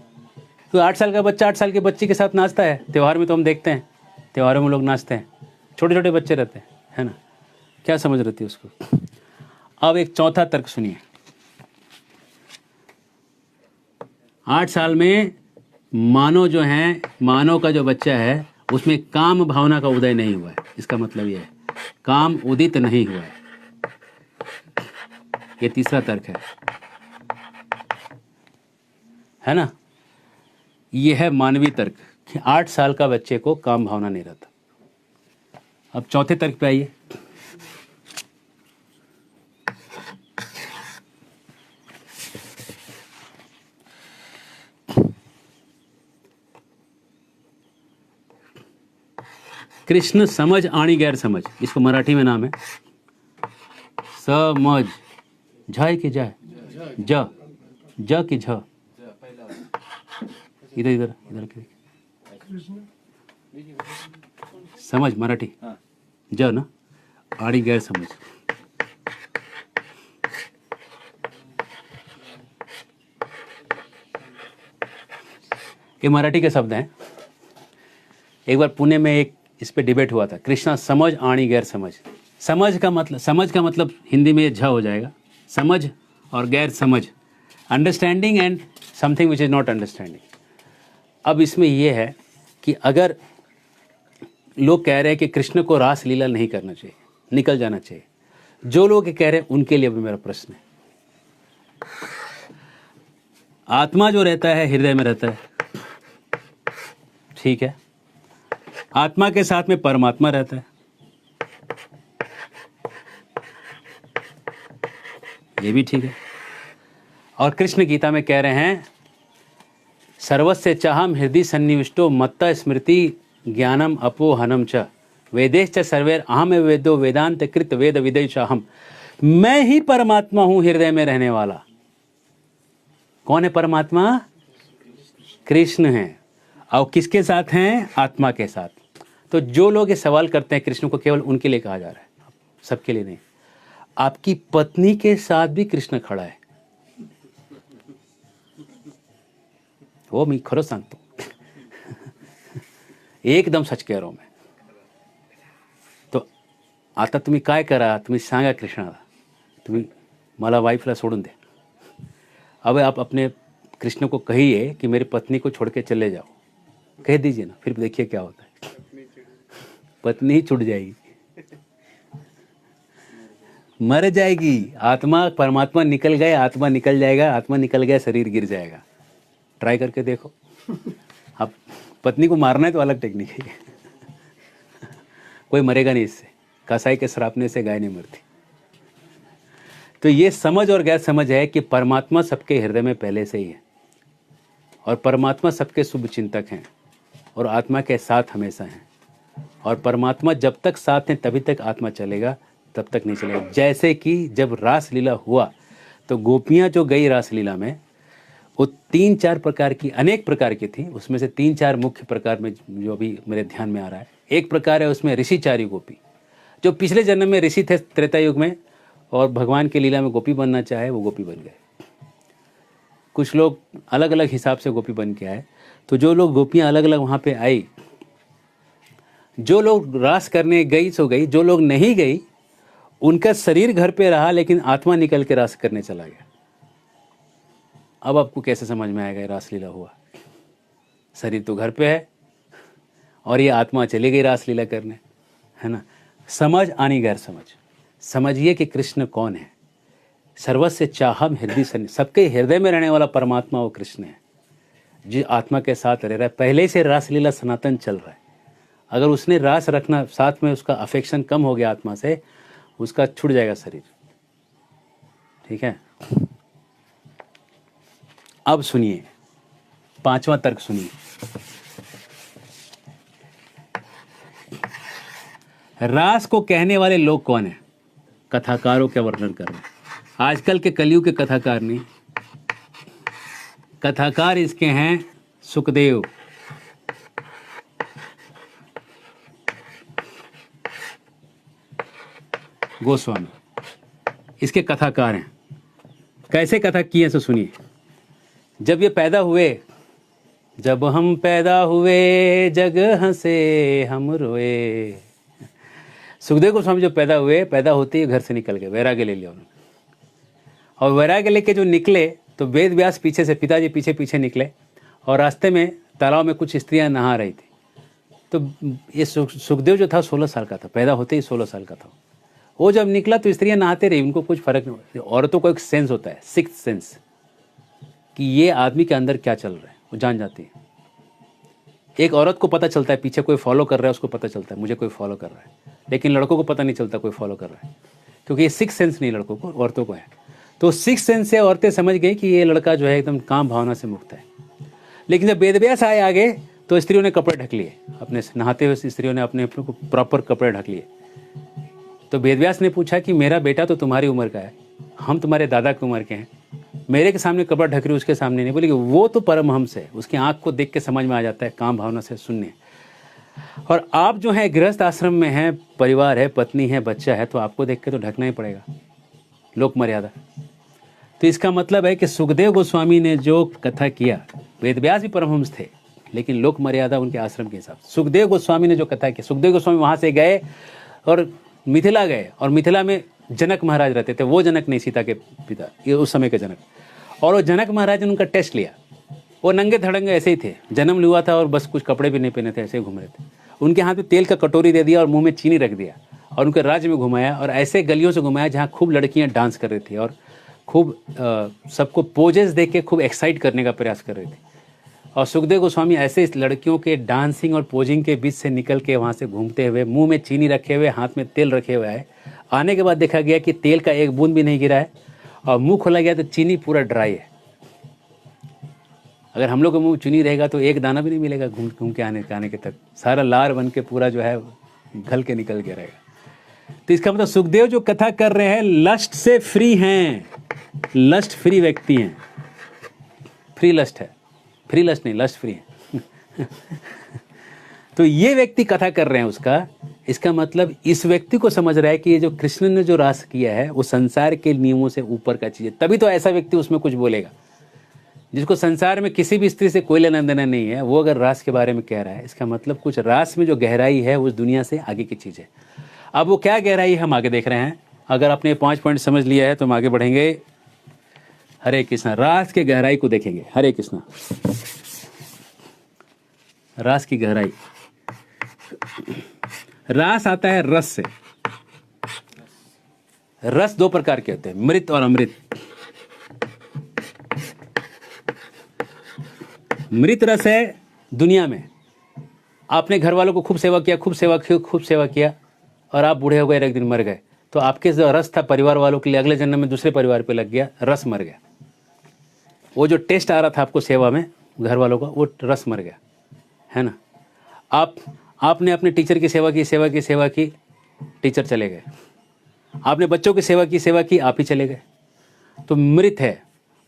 तो 8 साल का बच्चा 8 साल के बच्चे के साथ नाचता है। त्योहार में तो हम देखते हैं, त्योहारों में लोग नाचते हैं, छोटे छोटे बच्चे रहते हैं, है ना? क्या समझ रहती है उसको। अब एक चौथा तर्क सुनिए। 8 साल में मानव जो है, मानव का जो बच्चा है उसमें काम भावना का उदय नहीं हुआ है। इसका मतलब यह है काम उदित नहीं हुआ है। ये तीसरा तर्क है ना। ये है मानवीय तर्क कि 8 साल का बच्चे को काम भावना नहीं रहता। अब चौथे तर्क पे आइए। कृष्ण समझ आणी गैर समझ, इसको मराठी में नाम है समझ। झ की जाए ज ज की झ, इधर इधर इधर के समझ मराठी ज ना, आड़ी गैर समझ। ये मराठी के शब्द हैं। एक बार पुणे में एक इस पे डिबेट हुआ था, कृष्णा समझ आणी गैर समझ। समझ का मतलब हिंदी में झ हो जाएगा, समझ और गैर समझ, understanding and something which is not understanding. अब इसमें यह है कि अगर लोग कह रहे हैं कि कृष्ण को रास लीला नहीं करना चाहिए, निकल जाना चाहिए, जो लोग ये कह रहे हैं उनके लिए भी मेरा प्रश्न है। आत्मा जो रहता है हृदय में रहता है, ठीक है, आत्मा के साथ में परमात्मा रहता है, ये भी ठीक है। और कृष्ण गीता में कह रहे हैं सर्वस्य चाहम हृदय सन्निविष्टो मत्ता स्मृति ज्ञानम अपोहनम च वेदेश्च सर्वैर अहम वेदो वेदांत कृत वेद विदय चाहम। मैं ही परमात्मा हूं हृदय में रहने वाला। कौन है परमात्मा? कृष्ण है। और किसके साथ हैं? आत्मा के साथ। तो जो लोग ये सवाल करते हैं कृष्ण को, केवल उनके लिए कहा जा रहा है, सबके लिए नहीं। आपकी पत्नी के साथ भी कृष्ण खड़ा है, वो मी खरं सांगतो, एकदम सच कह रहा हूं मैं। तो आता तुम्ही काय करा, तुम्ही सांगा कृष्णाला, तुम्ही मला वाईफला सोडून दे। अब आप अपने कृष्ण को कहिए कि मेरी पत्नी को छोड़ के चले जाओ, कह दीजिए ना, फिर देखिए क्या होता है। पत्नी ही छूट जाएगी, मर जाएगी। आत्मा परमात्मा निकल गए, आत्मा निकल जाएगा, आत्मा निकल गया शरीर गिर जाएगा। ट्राई करके देखो। अब पत्नी को मारना है तो अलग टेक्निक है, कोई मरेगा नहीं इससे, कसाई के श्रापने से गाय नहीं मरती। तो ये समझ और गैर समझ है कि परमात्मा सबके हृदय में पहले से ही है, और परमात्मा सबके शुभ चिंतक हैं, और आत्मा के साथ हमेशा हैं। और परमात्मा जब तक साथ हैं तभी तक आत्मा चलेगा, तब तक नहीं चलेगा। जैसे कि जब रासलीला हुआ तो गोपियां जो गई रासलीला में, वो 3-4 प्रकार की, अनेक प्रकार की थी, उसमें से 3-4 मुख्य प्रकार में जो अभी मेरे ध्यान में आ रहा है। एक प्रकार है उसमें ऋषिचारी गोपी, जो पिछले जन्म में ऋषि थे त्रेता युग में, और भगवान के लीला में गोपी बनना चाहे वो गोपी बन गए। कुछ लोग अलग अलग हिसाब से गोपी बन के आए। तो जो लोग गोपियां अलग अलग वहाँ पे आई, जो लोग रास करने गई सो गई, जो लोग नहीं गई उनका शरीर घर पे रहा, लेकिन आत्मा निकल के रास करने चला गया। अब आपको कैसे समझ में आएगा रासलीला हुआ? शरीर तो घर पे है और ये आत्मा चली गई रासलीला करने, है ना। समझ आनी गैर समझ। समझिए कि कृष्ण कौन है। सर्वस्य चाहम हृदय सन्नि, सबके हृदय में रहने वाला परमात्मा वो कृष्ण है, जो आत्मा के साथ रह रहा है। पहले से रासलीला सनातन चल रहा है। अगर उसने रास रखना साथ में, उसका अफेक्शन कम हो गया आत्मा से, उसका छूट जाएगा शरीर, ठीक है। अब सुनिए 5वां तर्क सुनिए। रास को कहने वाले लोग कौन है? कथाकारों का वर्णन कर रहे हैं। आजकल के कलयुग के कथाकार नहीं, कथाकार इसके हैं सुखदेव, गोस्वामी, इसके कथाकार हैं। कैसे कथा किए सो सुनिए। जब ये पैदा हुए, जब हम पैदा हुए जग हंसे हम रोए। सुखदेव गोस्वामी जो पैदा हुए, पैदा होते ही घर से निकल गए, वैराग्य ले लिया उन्होंने। और वैराग्य लेके जो निकले तो वेद व्यास पीछे से, पिताजी पीछे पीछे निकले, और रास्ते में तालाब में कुछ स्त्रियां नहा रही थी। तो ये सुखदेव जो था 16 साल का था, पैदा होते ही 16 साल का था। वो जब निकला तो स्त्रियां नहाते रही, उनको कुछ फर्क नहीं। औरतों को एक सेंस होता है, सिक्स्थ सेंस, कि ये आदमी के अंदर क्या चल रहा है, वो जान जाती है। एक औरत को पता चलता है पीछे कोई फॉलो कर रहा है, उसको पता चलता है मुझे कोई फॉलो कर रहा है, लेकिन लड़कों को पता नहीं चलता कोई फॉलो कर रहा है, क्योंकि ये सिक्स सेंस नहीं लड़कों को, औरतों को है। तो सिक्स सेंस से औरतें समझ गई कि ये लड़का जो है एकदम काम भावना से मुक्त है। लेकिन जब वेदव्यास आए आगे तो स्त्रियों ने कपड़े ढक लिए, अपने नहाते हुए स्त्रियों ने अपने को प्रॉपर कपड़े ढक लिए। तो वेदव्यास ने पूछा कि मेरा बेटा तो तुम्हारी उम्र का है, हम तुम्हारे दादा की उम्र के हैं, मेरे के सामने कपड़ा ढक रही, उसके सामने नहीं। बोले कि वो तो परमहंस है, उसकी आंख को देख के समझ में आ जाता है, काम भावना से सुनने। और आप जो है गृहस्थ आश्रम में हैं, परिवार है, पत्नी है, बच्चा है, तो आपको देख के तो ढकना ही पड़ेगा, लोक मर्यादा। तो इसका मतलब है कि सुखदेव गोस्वामी ने जो कथा किया, वेदव्यास भी परमहंस थे, लेकिन लोक मर्यादा उनके आश्रम के हिसाब से। सुखदेव गोस्वामी ने जो कथा की, सुखदेव गोस्वामी वहां से गए और मिथिला गए, और मिथिला में जनक महाराज रहते थे। वो जनक नहीं, सीता के पिता, ये उस समय के जनक। और वो जनक महाराज ने उनका टेस्ट लिया। वो नंगे धड़ंगे ऐसे ही थे, जन्म हुआ था और बस कुछ कपड़े भी नहीं पहने थे, ऐसे ही घूम रहे थे। उनके हाथ में तेल का कटोरी दे दिया और मुंह में चीनी रख दिया, और उनके राज्य में घुमाया, और ऐसे गलियों से घुमाया जहाँ खूब लड़कियाँ डांस कर रही थी, और खूब सबको पोजेस देख के खूब एक्साइट करने का प्रयास कर रही थी। और सुखदेव गोस्वामी ऐसे इस लड़कियों के डांसिंग और पोजिंग के बीच से निकल के वहाँ से घूमते हुए, मुंह में चीनी रखे हुए, हाथ में तेल रखे हुए आए। आने के बाद देखा गया कि तेल का एक बूंद भी नहीं गिरा है, और मुंह खोला गया तो चीनी पूरा ड्राई है। अगर हम लोग के मुंह चीनी रहेगा तो एक दाना भी नहीं मिलेगा, घूम घूम के आने के तक सारा लार बन के पूरा जो है घल के निकल के रहेगा। तो इसका मतलब सुखदेव जो कथा कर रहे हैं लस्ट से फ्री हैं, लस्ट फ्री व्यक्ति हैं। फ्री लस्ट है, फ्री लस्ट नहीं, लस्ट फ्री है। तो ये व्यक्ति कथा कर रहे हैं उसका, इसका मतलब इस व्यक्ति को समझ रहा है कि ये जो कृष्ण ने जो रास किया है वो संसार के नियमों से ऊपर का चीज है, तभी तो ऐसा व्यक्ति उसमें कुछ बोलेगा। जिसको संसार में किसी भी स्त्री से कोई लेना देना नहीं है, वो अगर रास के बारे में कह रहा है, इसका मतलब कुछ रास में जो गहराई है उस दुनिया से आगे की चीज है। अब वो क्या गहराई है हम आगे देख रहे हैं। अगर आपने 5 पॉइंट समझ लिया है तो हम आगे बढ़ेंगे। हरे कृष्णा, रास के गहराई को देखेंगे। हरे कृष्णा, रास की गहराई। रास आता है रस से। रस 2 प्रकार के होते हैं, मृत और अमृत। मृत रस है दुनिया में, आपने घर वालों को खूब सेवा किया, खूब सेवा किया, और आप बूढ़े हो गए, एक दिन मर गए, तो आपके जो रस था परिवार वालों के लिए, अगले जन्म में दूसरे परिवार पे लग गया, रस मर गया। वो जो टेस्ट आ रहा था आपको सेवा में घर वालों का, वो रस मर गया, है ना। आपने अपने टीचर की सेवा की, टीचर चले गए। आपने बच्चों की सेवा की, आप ही चले गए। तो मृत है।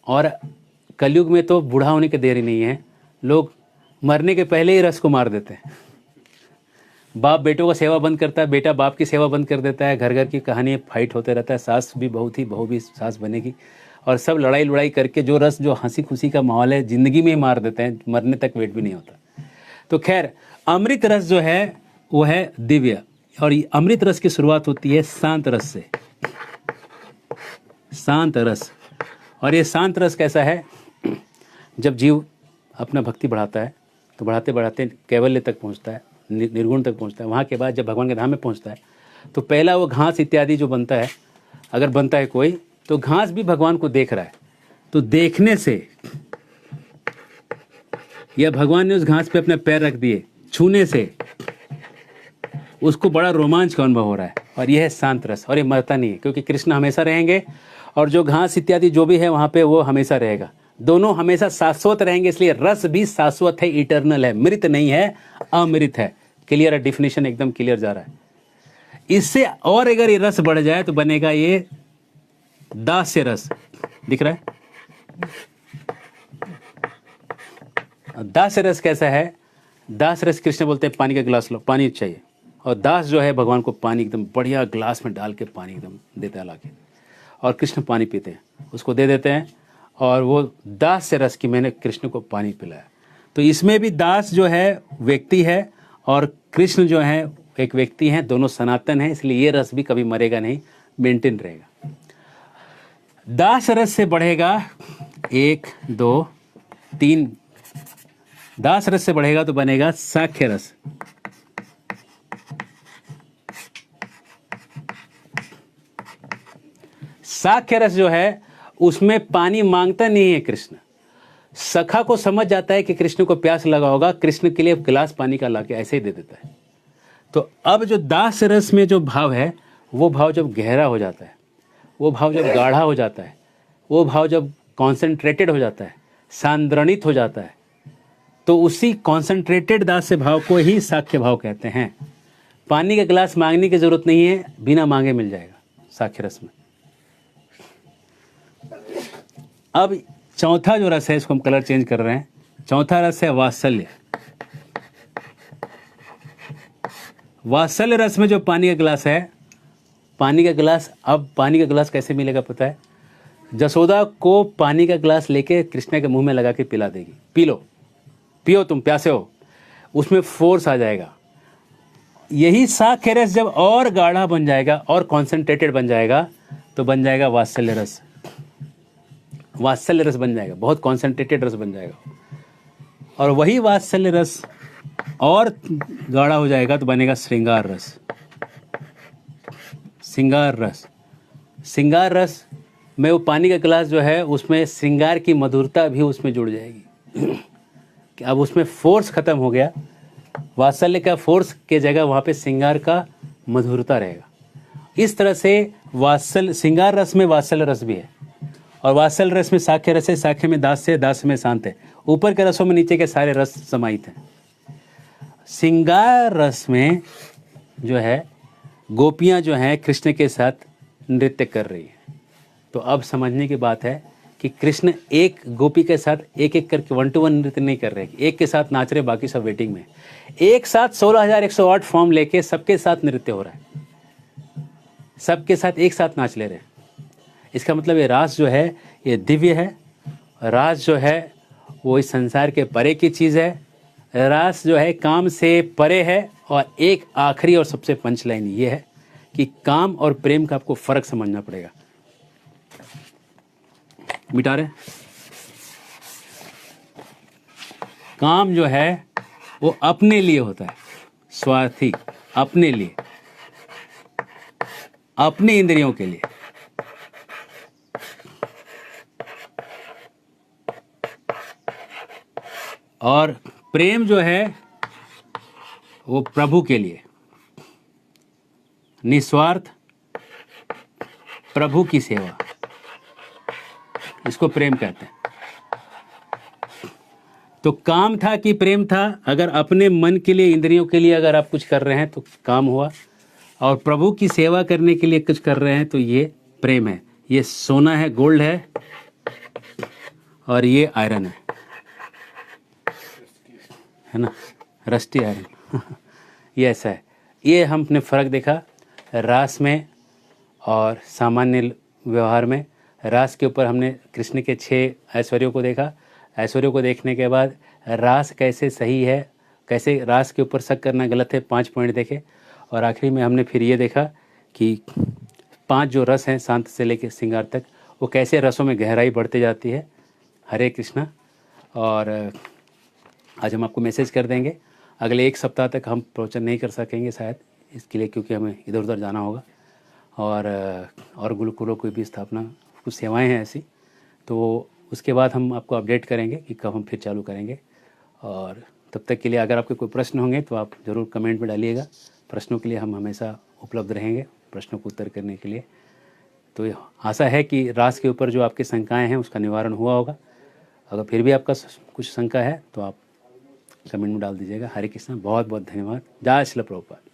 और कलयुग में तो बूढ़ा होने की देरी नहीं है, लोग मरने के पहले ही रस को मार देते हैं। बाप बेटों का सेवा बंद करता है, बेटा बाप की सेवा बंद कर देता है, घर घर की कहानी फाइट होते रहता है, सास भी बहू थी, बहू भी सास बनेगी, और सब लड़ाई करके जो रस, जो हंसी खुशी का माहौल है, जिंदगी में ही मार देते हैं, मरने तक वेट भी नहीं होता। तो खैर, अमृत रस जो है वो है दिव्य, और अमृत रस की शुरुआत होती है शांत रस से। शांत रस। और ये शांत रस कैसा है? जब जीव अपना भक्ति बढ़ाता है तो बढ़ाते बढ़ाते कैवल्य तक पहुंचता है, निर्गुण तक पहुंचता है। वहाँ के बाद जब भगवान के धाम में पहुंचता है तो पहला वो घास इत्यादि जो बनता है, अगर बनता है कोई, तो घास भी भगवान को देख रहा है। तो देखने से, या भगवान ने उस घास पे अपने पैर रख दिए, छूने से उसको बड़ा रोमांच का अनुभव हो रहा है, और यह है शांत रस। और ये मरता नहीं है, क्योंकि कृष्ण हमेशा रहेंगे, और जो घास इत्यादि जो भी है वहाँ पे वो हमेशा रहेगा। दोनों हमेशा शाश्वत रहेंगे, इसलिए रस भी शाश्वत है, इटर्नल है, मृत नहीं है, अमृत है। क्लियर है, डिफिनेशन एकदम क्लियर जा रहा है। इससे और अगर ये रस बढ़ जाए तो बनेगा ये दास्य रस। दिख रहा है? दास्य रस कैसा है? दास रस, कृष्ण बोलते हैं पानी का गिलास लो, पानी चाहिए, और दास जो है भगवान को पानी एकदम बढ़िया ग्लास में डाल के पानी एकदम देता है लाके, और कृष्ण पानी पीते हैं, उसको दे देते हैं, और वो दास से रस की मैंने कृष्ण को पानी पिलाया। तो इसमें भी दास जो है व्यक्ति है, और कृष्ण जो है एक व्यक्ति है, दोनों सनातन है, इसलिए ये रस भी कभी मरेगा नहीं, मेंटेन रहेगा। दास रस से बढ़ेगा 1 2 3 दास रस से बढ़ेगा तो बनेगा साख्य रस। साख्य रस जो है उसमें पानी मांगता नहीं है कृष्ण, सखा को समझ जाता है कि कृष्ण को प्यास लगा होगा, कृष्ण के लिए गिलास पानी का लाके ऐसे ही दे देता है। तो अब जो दास रस में जो भाव है, वो भाव जब गहरा हो जाता है, वो भाव जब गाढ़ा हो जाता है, वो भाव जब कॉन्सेंट्रेटेड हो जाता है, सांद्रणित हो जाता है, तो उसी कॉन्सेंट्रेटेड दास से भाव को ही साख्य भाव कहते हैं। पानी का गिलास मांगने की जरूरत नहीं है, बिना मांगे मिल जाएगा साख्य रस में। अब चौथा जो रस है, इसको हम कलर चेंज कर रहे हैं। चौथा रस है वात्सल्य। वात्सल्य रस में जो पानी का गिलास है, पानी का गिलास, अब पानी का गिलास कैसे मिलेगा पता है? जसोदा को पानी का गिलास लेके कृष्ण के मुंह में लगा के पिला देगी, पी लो, पियो, तुम प्यासे हो, उसमें फोर्स आ जाएगा। यही साख्य रस जब और गाढ़ा बन जाएगा और कॉन्सेंट्रेटेड बन जाएगा तो बन जाएगा वात्सल्य रस। वात्सल्य रस बन जाएगा, बहुत कॉन्सेंट्रेटेड रस बन जाएगा। और वही वात्सल्य रस और गाढ़ा हो जाएगा तो बनेगा श्रृंगार रस। श्रृंगार रस, श्रृंगार रस में वो पानी का गिलास जो है उसमें श्रृंगार की मधुरता भी उसमें जुड़ जाएगी कि अब उसमें फोर्स खत्म हो गया, वात्सल्य का फोर्स के जगह वहाँ पे श्रृंगार का मधुरता रहेगा। इस तरह से वात्सल्य, श्रृंगार रस में वात्सल्य रस भी है, और वात्सल्य रस में साख्य रस है, साख्य में दास है, दास में शांत है। ऊपर के रसों में नीचे के सारे रस समाहित हैं। श्रृंगार रस में जो है गोपियां जो हैं कृष्ण के साथ नृत्य कर रही हैं। तो अब समझने की बात है कि कृष्ण एक गोपी के साथ एक एक करके 1 to 1 नृत्य नहीं कर रहे, एक के साथ नाच रहे, बाकी सब वेटिंग में। एक साथ 16,108 फॉर्म लेके सबके साथ नृत्य हो रहा है, सबके साथ एक साथ नाच ले रहे हैं। इसका मतलब ये रास जो है ये दिव्य है, रास जो है वो इस संसार के परे की चीज़ है, रास जो है काम से परे है। और एक आखिरी और सबसे पंच लाइन ये है कि काम और प्रेम का आपको फर्क समझना पड़ेगा। मिटा रहे, काम जो है वो अपने लिए होता है, स्वार्थी, अपने लिए, अपने इंद्रियों के लिए। और प्रेम जो है वो प्रभु के लिए, निस्वार्थ प्रभु की सेवा, इसको प्रेम कहते हैं। तो काम था कि प्रेम था? अगर अपने मन के लिए, इंद्रियों के लिए अगर आप कुछ कर रहे हैं तो काम हुआ, और प्रभु की सेवा करने के लिए कुछ कर रहे हैं तो ये प्रेम है। ये सोना है, गोल्ड है, और ये आयरन है ना, रस्टी आयरन ये ऐसा है। ये हमने फ़र्क देखा रास में और सामान्य व्यवहार में। रास के ऊपर हमने कृष्ण के 6 ऐश्वर्यों को देखा। ऐश्वर्यों को देखने के बाद रास कैसे सही है, कैसे रास के ऊपर शक करना गलत है, 5 पॉइंट देखे। और आखिरी में हमने फिर ये देखा कि 5 जो रस हैं शांत से लेकर श्रृंगार तक, वो कैसे रसों में गहराई बढ़ती जाती है। हरे कृष्णा। और आज हम आपको मैसेज कर देंगे। अगले 1 सप्ताह तक हम प्रवचन नहीं कर सकेंगे शायद, इसके लिए क्योंकि हमें इधर उधर जाना होगा, और गुरुकुलों की भी स्थापना, कुछ सेवाएं हैं ऐसी। तो उसके बाद हम आपको अपडेट करेंगे कि कब हम फिर चालू करेंगे। और तब तक के लिए अगर आपके कोई प्रश्न होंगे तो आप ज़रूर कमेंट में डालिएगा। प्रश्नों के लिए हम हमेशा उपलब्ध रहेंगे, प्रश्नों को उत्तर करने के लिए। तो आशा है कि रास के ऊपर जो आपकी शंकाएँ हैं उसका निवारण हुआ होगा। अगर फिर भी आपका कुछ शंका है तो आप कमेंट में डाल दीजिएगा। हरे कृष्ण। बहुत बहुत धन्यवाद। जय श्री प्रभुपाद।